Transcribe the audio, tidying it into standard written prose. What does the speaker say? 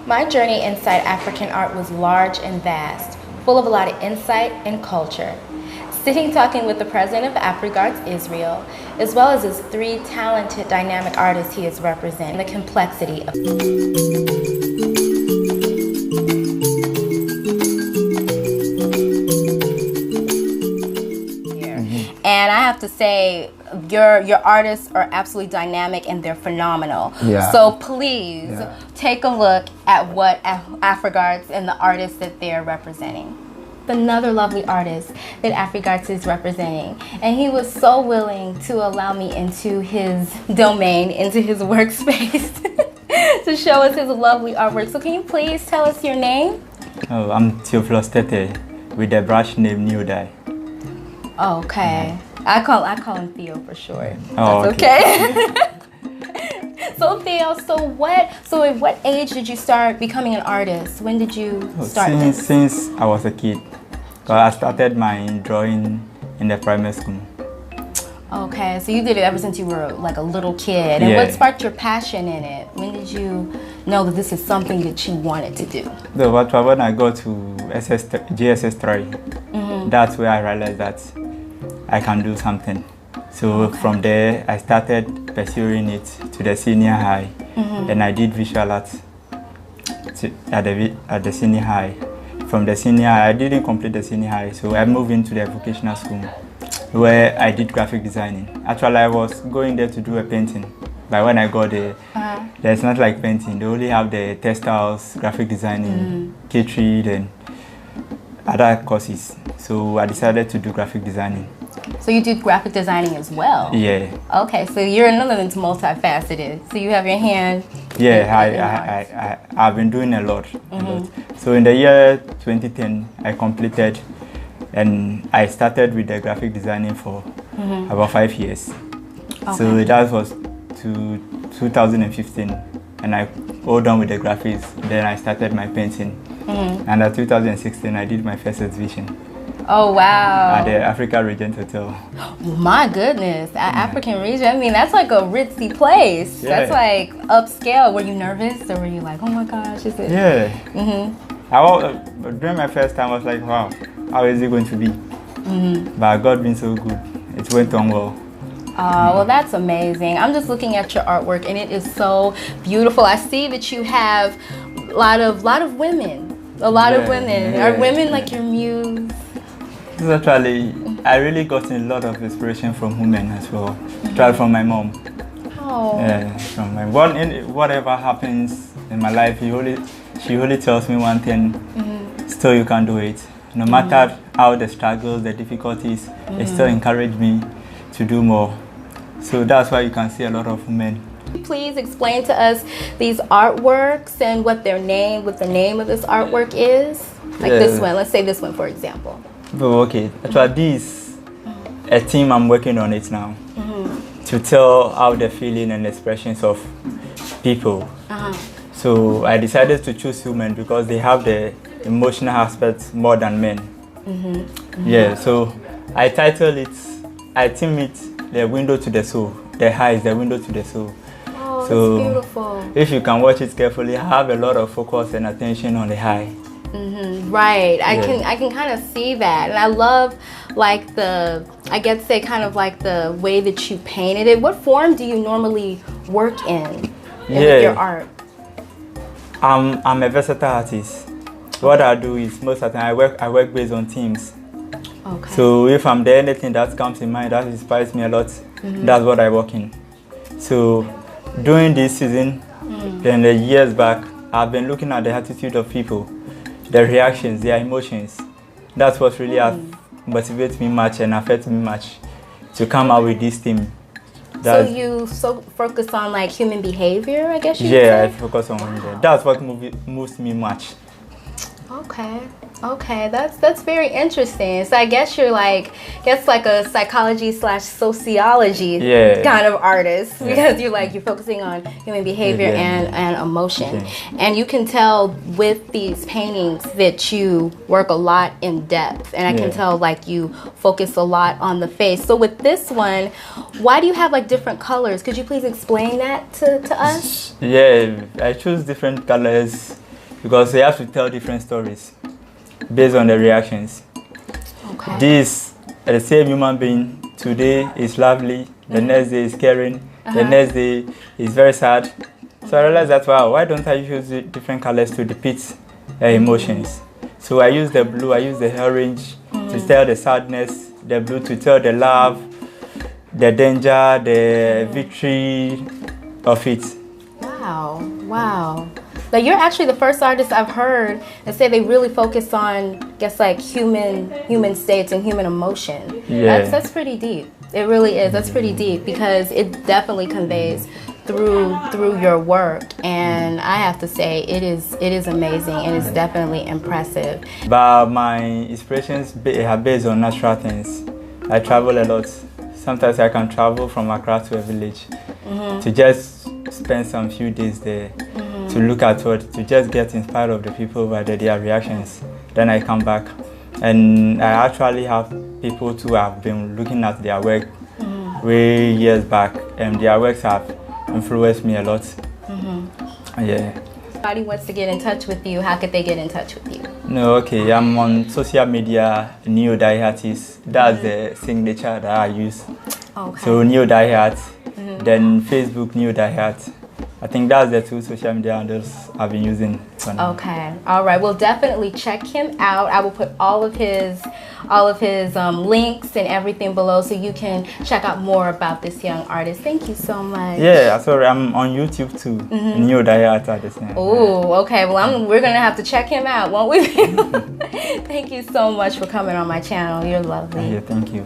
My journey inside African art was large and vast, full of a lot of insight and culture. Sitting talking with the president of AfriGards Israel, as well as his 3 talented dynamic artists he is representing, the complexity of And I have to say, your artists are absolutely dynamic and they're phenomenal. Yeah. So please take a look at what AfriGards and the artists that they're representing. Another lovely artist that AfriGards is representing, and he was so willing to allow me into his domain, into his workspace to show us his lovely artwork. So can you please tell us your name? Oh, I'm Theophilus Tete with the brush name NiiOdaiArt. Okay. I call him Theo for short. Oh, that's okay. So Theo, at what age did you start becoming an artist? When did you start this? Since I was a kid. I started my drawing in the primary school. Okay, so you did it ever since you were like a little kid. And what sparked your passion in it? When did you know that this is something that you wanted to do? When I got to GSS 3, that's where I realized that I can do something. So from there, I started pursuing it to the senior high, and I did visual arts at the senior high. From the senior high, I didn't complete the senior high, so I moved into the vocational school where I did graphic designing. Actually, I was going there to do a painting, but when I got there, there's not like painting. They only have the textiles, graphic designing, catering, and other courses. So I decided to do graphic designing. So you do graphic designing as well? Yeah. Okay, so you're another that's multifaceted. So you have your hand. Yeah, I've been doing a lot. So in the year 2010, I completed, and I started with the graphic designing for about 5 years. Okay. So that was to 2015, and I all done with the graphics. Then I started my painting, and in 2016, I did my first exhibition. Oh, wow. At the Africa Regent Hotel. My goodness, African Regent, I mean, that's like a ritzy place. Yeah. That's like upscale. Were you nervous or were you like, oh my gosh, is it? Yeah. During my first time, I was like, wow, how is it going to be? But God been so good. It went on well. Well, that's amazing. I'm just looking at your artwork and it is so beautiful. I see that you have a lot of women. A lot of women. Are women like your muse? Actually, I really got a lot of inspiration from women as well. From my mom. Oh. Yeah, from my mom. Whatever happens in my life, she only tells me one thing: still you can do it. No matter how the struggles, the difficulties, it still encouraged me to do more. So that's why you can see a lot of women. Please explain to us these artworks and what the name of this artwork is. Like this one. Let's say this one, for example. Oh, okay. Actually, this a team I'm working on it now to tell out the feeling and expressions of people. So I decided to choose women because they have the emotional aspects more than men. Yeah. So I theme it the window to the soul. The eye is the window to the soul. Oh, so that's beautiful. If you can watch it carefully, I have a lot of focus and attention on the eye. Right, I can kind of see that, and I love like kind of like the way that you painted it. What form do you normally work in with your art? I'm a versatile artist. What I do is most of the time I work based on themes. Okay. So if I'm there, anything that comes in mind that inspires me a lot, that's what I work in. So during this season, then the years back, I've been looking at the attitude of people. The reactions, their emotions. That's what really motivates me much and affects me much to come out with this theme. So you focus on like human behavior, I guess you could say? Yeah, I focus on human. That's what moves me much. Okay, that's very interesting. So I guess you're like a psychology/sociology kind of artist because you're focusing on human behavior and emotion. And you can tell with these paintings that you work a lot in depth, and I can tell like you focus a lot on the face. So with this one, why do you have like different colors? Could you please explain that to us? Yeah, I choose different colors because they have to tell different stories based on the reactions. Okay. This, the same human being, today is lovely, the next day is caring, the next day is very sad. So I realized that, wow, why don't I use different colors to depict emotions? So I use the blue, I use the orange to tell the sadness, the blue to tell the love, the danger, the victory of it. Wow, wow. Like, you're actually the first artist I've heard that say they really focus on, I guess, like human states and human emotion. Yeah. That's pretty deep. It really is. That's pretty deep because it definitely conveys through your work, and I have to say it is amazing and it's definitely impressive. But my inspirations are based on natural things. I travel a lot. Sometimes I can travel from Accra to a village to just spend some few days there to look at what, to just get inspired of the people by their reactions. Then I come back, and I actually have people who have been looking at their work way years back, and their works have influenced me a lot. Yeah. If somebody wants to get in touch with you, how could they get in touch with you? No, okay, I'm on social media, NiiOdaiArt. That's the signature that I use. Okay. So NiiOdaiArt, then Facebook NiiOdaiArt. I think that's the two social media handles I've been using for now. Okay. All right. Well, definitely check him out. I will put all of his links and everything below so you can check out more about this young artist. Thank you so much. Yeah, sorry, I'm on YouTube too. NiiOdaiArt at the same. Oh, okay. Well, we're gonna have to check him out, won't we? Thank you so much for coming on my channel. You're lovely. Yeah, thank you.